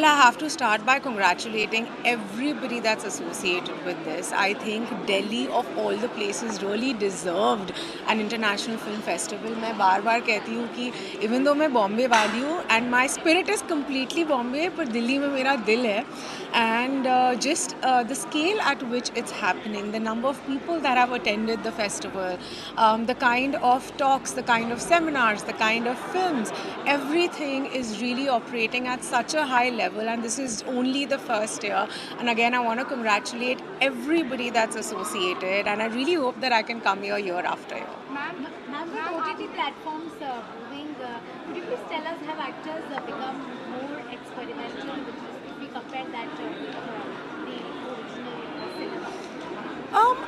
Well, I have to start by congratulating everybody that's associated with this. I think Delhi, of all the places, really deserved an international film festival. मैं बार बार कहती हूँ कि even though मैं बॉम्बे वाली हूँ and my spirit is completely Bombay, पर दिल्ली में मेरा दिल है. And just the scale at which it's happening, the number of people that have attended the festival, the kind of talks, the kind of seminars, the kind of films, everything is really operating at such a high level, and this is only the first year. And again, I want to congratulate everybody that's associated, and I really hope that I can come here year after year. Ma'am, with OTT platforms moving, could you please tell us, have actors become more experimental if we compare that with the original cinema?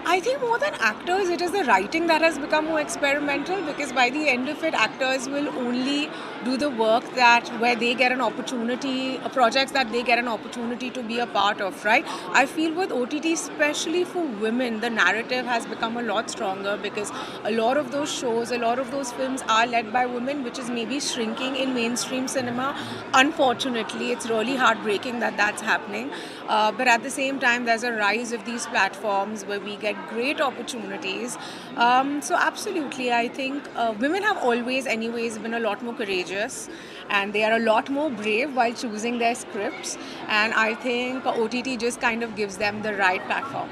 I think more than actors, it is the writing that has become more experimental, because by the end of it, actors will only do the work that where they get an opportunity, projects that they get an opportunity to be a part of, right? I feel with OTT, especially for women, the narrative has become a lot stronger, because a lot of those shows, a lot of those films are led by women, which is maybe shrinking in mainstream cinema. Unfortunately, it's really heartbreaking that that's happening. But at the same time, there's a rise of these platforms where we get great opportunities. So absolutely, I think women have always, anyways, been a lot more courageous, and they are a lot more brave while choosing their scripts. And I think OTT just kind of gives them the right platform.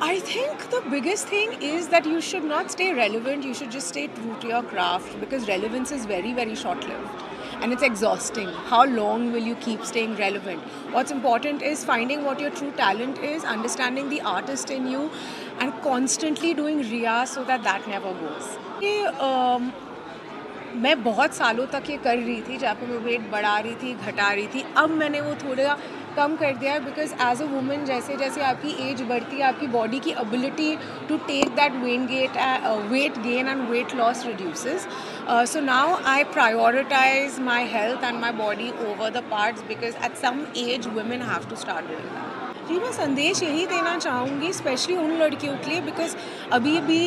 I think the biggest thing is that you should not stay relevant, you should just stay true to your craft, because relevance is very, very short lived and it's exhausting. How long will you keep staying relevant? What's important is finding what your true talent is, understanding the artist in you, and constantly doing riyas so that that never goes. मैं बहुत सालों तक ये कर रही थी, जहाँ पे मैं वेट बढ़ा रही थी, घटा रही थी. अब मैंने वो थोड़ा कम कर दिया है, बिकॉज एज अ वुमन जैसे जैसे आपकी एज बढ़ती है, आपकी बॉडी की ability to take that weight gain and weight loss reduces. So now I prioritize my health and my body over the parts, because at some age women have to start doing that. जी, मैं संदेश यही देना चाहूँगी specially उन लड़कियों के लिए, because अभी भी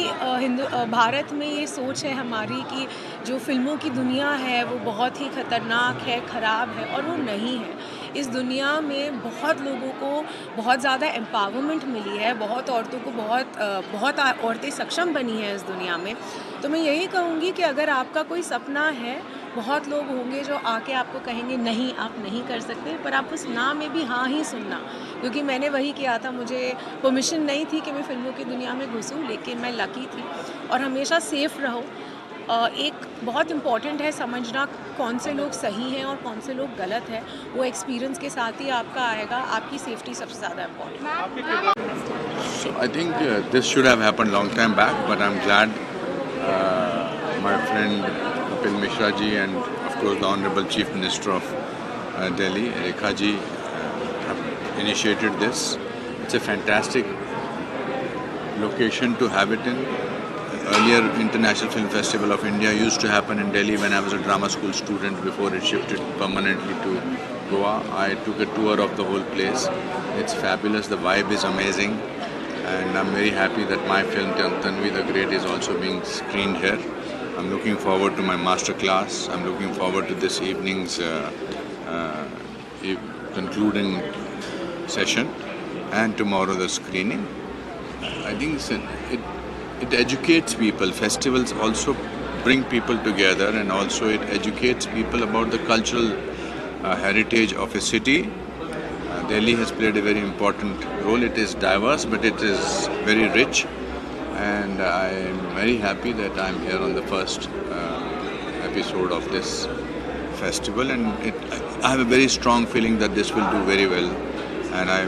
भारत में ये सोच है हमारी कि जो फिल्मों की दुनिया है वो बहुत ही ख़तरनाक है, ख़राब है, और वो नहीं है. इस दुनिया में बहुत लोगों को बहुत ज़्यादा एम्पावरमेंट मिली है, बहुत औरतों को बहुत औरतें सक्षम बनी हैं इस दुनिया में. तो मैं यही कहूँगी कि अगर आपका कोई सपना है, बहुत लोग होंगे जो आके आपको कहेंगे नहीं आप नहीं कर सकते, पर आप उस ना में भी हाँ ही सुनना, क्योंकि मैंने वही किया था. मुझे परमिशन नहीं थी कि मैं फिल्मों की दुनिया में घुसूँ, लेकिन मैं लकी थी. और हमेशा सेफ रहो. एक बहुत इम्पॉर्टेंट है समझना कौन से लोग सही हैं और कौन से लोग गलत हैं. वो एक्सपीरियंस के साथ ही आपका आएगा. आपकी सेफ्टी सबसे ज़्यादा इम्पॉर्टेंट है. So I think this should have happened long time back, but I'm glad my friend Kapil Mishra ji and of course the Honorable Chief Minister of Delhi, Rekha ji, have initiated this. It's a fantastic location to have it in. Earlier, International Film Festival of India used to happen in Delhi when I was a drama school student before it shifted permanently to Goa. I took a tour of the whole place. It's fabulous. The vibe is amazing. And I'm very happy that my film Tanvi the Great is also being screened here. I'm looking forward to my master class. I'm looking forward to this evening's concluding session and tomorrow the screening. I think it educates people. Festivals also bring people together, and also it educates people about the cultural heritage of a city. Delhi has played a very important role. It is diverse, but it is very rich, and I am very happy that I am here on the first episode of this festival, and I have a very strong feeling that this will do very well, and I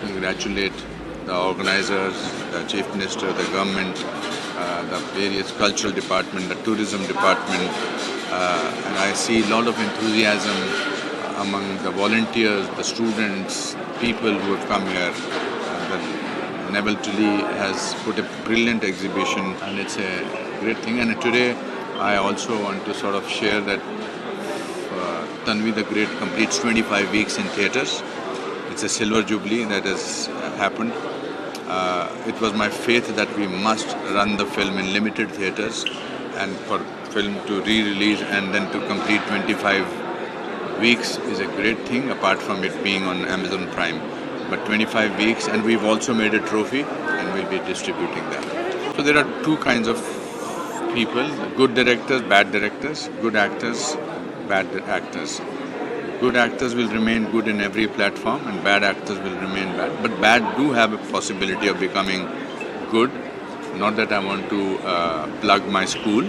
congratulate the organizers, the Chief Minister, the government, the various cultural department, the tourism department, and I see a lot of enthusiasm among the volunteers, the students, people who have come here. Neville Tully has put a brilliant exhibition, and it's a great thing. And today I also want to sort of share that Tanvi the Great completes 25 weeks in theatres. It's a silver jubilee that has happened. It was my faith that we must run the film in limited theatres, and for film to re-release and then to complete 25 weeks is a great thing, apart from it being on Amazon Prime. But 25 weeks, and we've also made a trophy, and we'll be distributing that. So there are two kinds of people: good directors, bad directors; good actors, bad actors. Good actors will remain good in every platform, and bad actors will remain bad. But bad do have a possibility of becoming good. Not that I want to plug my school,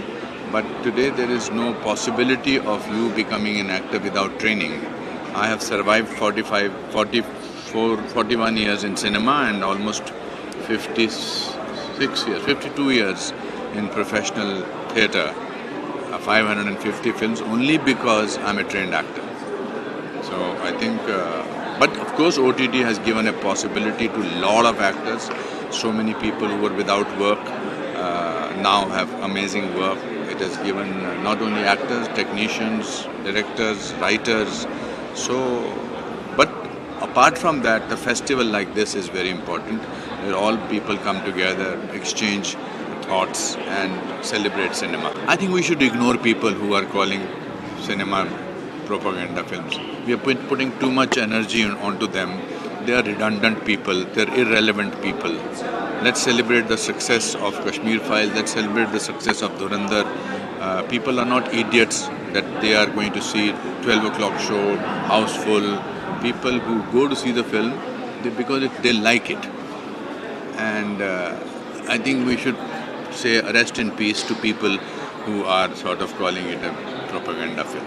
but today there is no possibility of you becoming an actor without training. I have survived 41 years in cinema and almost 52 years in professional theatre, 550 films, only because I'm a trained actor. So I think, but of course OTT has given a possibility to a lot of actors. So many people who were without work now have amazing work. It has given not only actors, technicians, directors, writers. So, but apart from that, the festival like this is very important, where all people come together, exchange thoughts and celebrate cinema. I think we should ignore people who are calling cinema propaganda films. We are putting too much energy onto them. They are redundant people, they are irrelevant people. Let's celebrate the success of Kashmir Files, let's celebrate the success of Dhurandhar. People are not idiots that they are going to see 12 o'clock show, house full. People who go to see the film because they like it. And I think we should say rest in peace to people who are sort of calling it a propaganda film.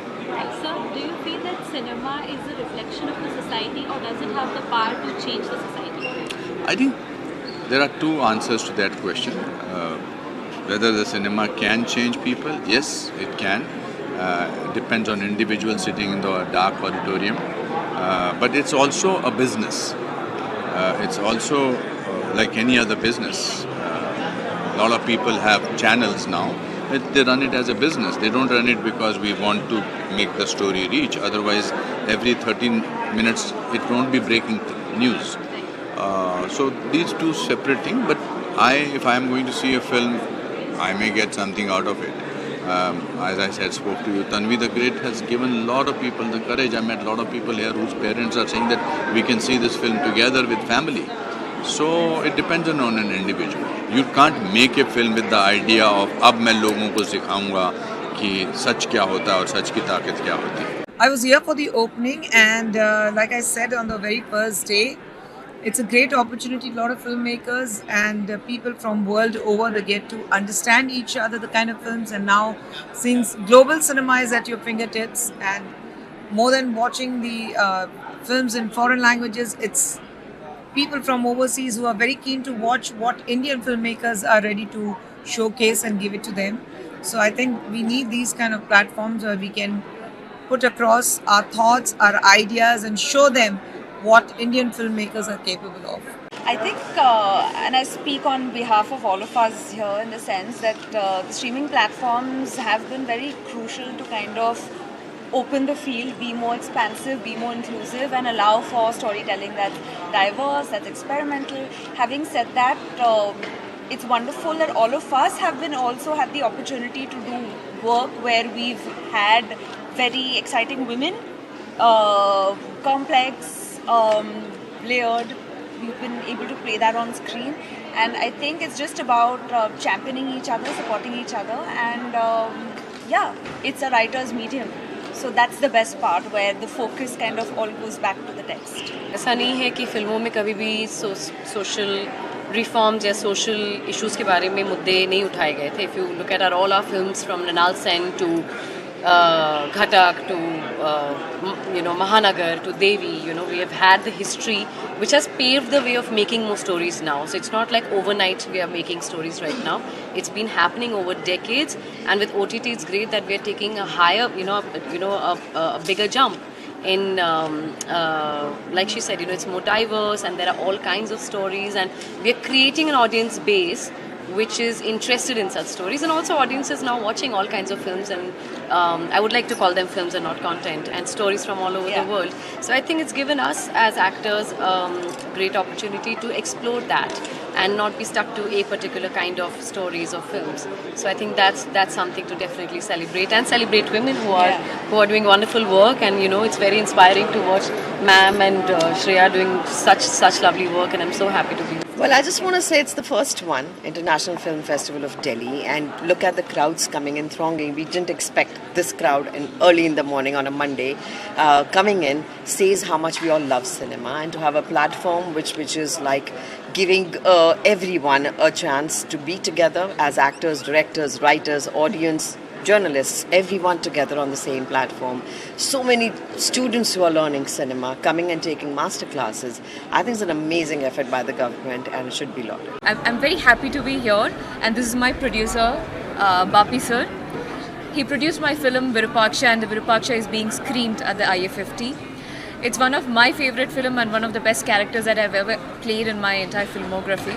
Sir, do you feel that cinema is a reflection of the society, or does it have the power to change the society? I think there are two answers to that question. Whether the cinema can change people, yes, it can. It depends on individuals sitting in the dark auditorium. But it's also a business. It's also like any other business. A lot of people have channels now. They run it as a business. They don't run it because we want to make the story reach. Otherwise, every 13 minutes, it won't be breaking news. So these two separate things. But if I am going to see a film, I may get something out of it. As I said, spoke to you, Tanvi the Great has given a lot of people the courage. I met a lot of people here whose parents are saying that we can see this film together with family. So it depends on an individual. You can't make a film with the idea of अब मैं लोगों को सिखाऊंगा कि सच क्या होता है और सच की ताकत क्या होती है. I was here for the opening, and like I said on the very first day, it's a great opportunity. A lot of filmmakers and people from world over, they get to understand each other, the kind of films. And now, since global cinema is at your fingertips, and more than watching the films in foreign languages, it's people from overseas who are very keen to watch what Indian filmmakers are ready to showcase and give it to them. So I think we need these kind of platforms where we can put across our thoughts, our ideas, and show them what Indian filmmakers are capable of. I think, and I speak on behalf of all of us here in the sense that the streaming platforms have been very crucial to kind of open the field, be more expansive, be more inclusive, and allow for storytelling that's diverse, that's experimental. Having said that, it's wonderful that all of us have been also had the opportunity to do work where we've had very exciting women, complex, layered. We've been able to play that on screen, and I think it's just about championing each other, supporting each other, and yeah, it's a writer's medium. So that's the best part, where the focus kind of all goes back to the text. ऐसा नहीं है कि फिल्मों में कभी भी social reforms या social issues के बारे में मुद्दे नहीं उठाए गए थे. If you look at all our films from Mrinal Sen to Ghatak to Mahanagar to Devi, we have had the history which has paved the way of making more stories now. So it's not like overnight we are making stories right now. It's been happening over decades, and with OTT it's great that we are taking a higher, a bigger jump in, like she said, it's more diverse and there are all kinds of stories, and we are creating an audience base which is interested in such stories, and also audiences now watching all kinds of films and I would like to call them films and not content, and stories from all over the world. So I think it's given us as actors great opportunity to explore that and not be stuck to a particular kind of stories or films. So I think that's something to definitely celebrate, and celebrate women who are doing wonderful work. And it's very inspiring to watch Ma'am and Shreya doing such lovely work, and I'm so happy to be. Well, I just want to say it's the first one, International Film Festival of Delhi, and look at the crowds coming in, thronging. We didn't expect this crowd early in the morning on a Monday coming in. Says how much we all love cinema, and to have a platform which is like giving everyone a chance to be together as actors, directors, writers, audience, journalists, everyone together on the same platform. So many students who are learning cinema coming and taking master classes. I think it's an amazing effort by the government, and it should be lauded. I'm very happy to be here, and this is my producer, Bapi sir. He produced my film Virupaksha, and the Virupaksha is being screened at the IFFT. It's one of my favorite film and one of the best characters that I've ever played in my entire filmography.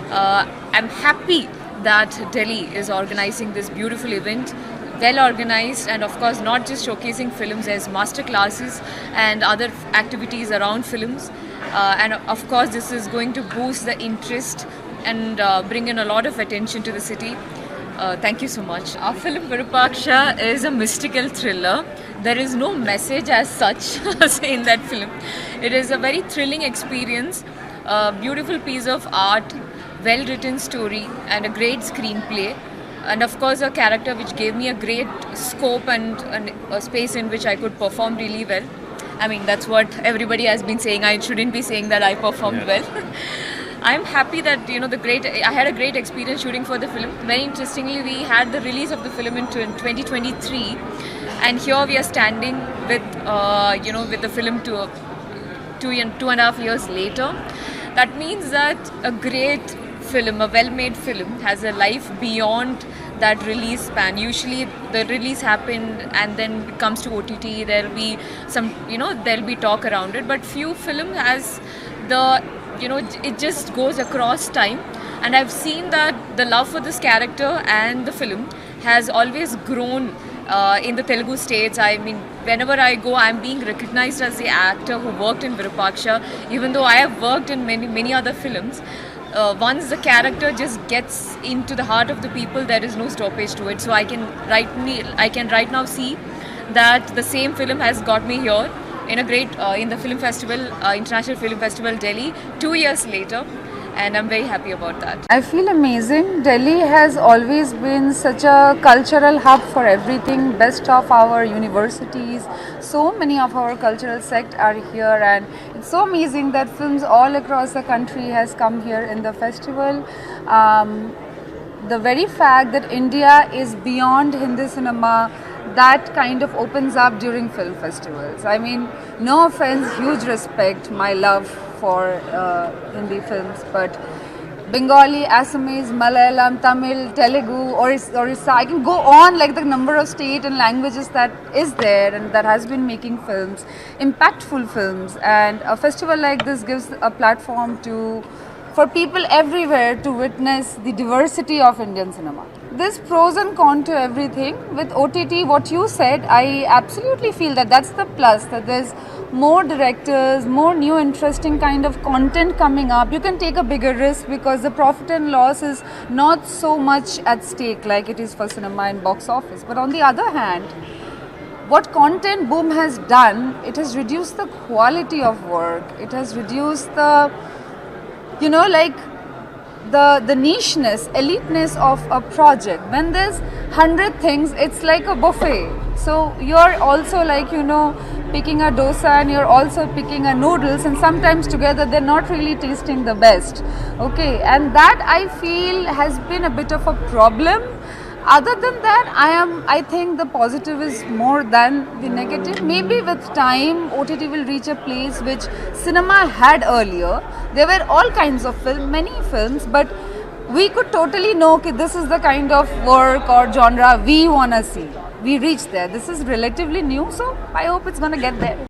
I'm happy that Delhi is organizing this beautiful event, well organized, and of course not just showcasing films, as master classes and other activities around films. And of course this is going to boost the interest and bring in a lot of attention to the city. Thank you so much. Our film Virupaksha is a mystical thriller. There is no message as such in that film. It is a very thrilling experience, a beautiful piece of art, well-written story, and a great screenplay, and of course a character which gave me a great scope and a space in which I could perform really well. I mean, that's what everybody has been saying. I shouldn't be saying that I performed well. I'm happy that I had a great experience shooting for the film. Very interestingly, we had the release of the film in 2023, and here we are standing with with the film two and a half years later. That means that a great film, a well-made film, has a life beyond that release span. Usually the release happened and then it comes to OTT, there'll be some, there'll be talk around it, but few film has it just goes across time. And I've seen that the love for this character and the film has always grown in the Telugu states. I mean, whenever I go, I'm being recognized as the actor who worked in Virupaksha, even though I have worked in many other films. Once the character just gets into the heart of the people, there is no stoppage to it. So I can right now see that the same film has got me here in a great in the film festival, International Film Festival Delhi, 2 years later. And I'm very happy about that. I feel amazing. Delhi has always been such a cultural hub for everything. Best of our universities, so many of our cultural sect are here, and it's so amazing that films all across the country has come here in the festival. The very fact that India is beyond Hindi cinema, that kind of opens up during film festivals. I mean, no offense, huge respect, my love for Hindi films, but Bengali, Assamese, Malayalam, Tamil, Telugu, Orissa, I can go on like the number of state and languages that is there and that has been making films, impactful films, and a festival like this gives a platform for people everywhere to witness the diversity of Indian cinema. There's pros and cons to everything. With OTT, what you said, I absolutely feel that that's the plus, that there's more directors, more new interesting kind of content coming up. You can take a bigger risk because the profit and loss is not so much at stake like it is for cinema and box office. But on the other hand, what content boom has done, it has reduced the quality of work. It has reduced the the nicheness, eliteness of a project. When there's 100 things, it's like a buffet. So you're also picking a dosa and you're also picking a noodles, and sometimes together they're not really tasting the best. Okay, and that I feel has been a bit of a problem. Other than that, I think the positive is more than the negative. Maybe with time, OTT will reach a place which cinema had earlier. There were all kinds of many films, but we could totally know okay, this is the kind of work or genre we want to see. We reached there. This is relatively new, so I hope it's going to get there.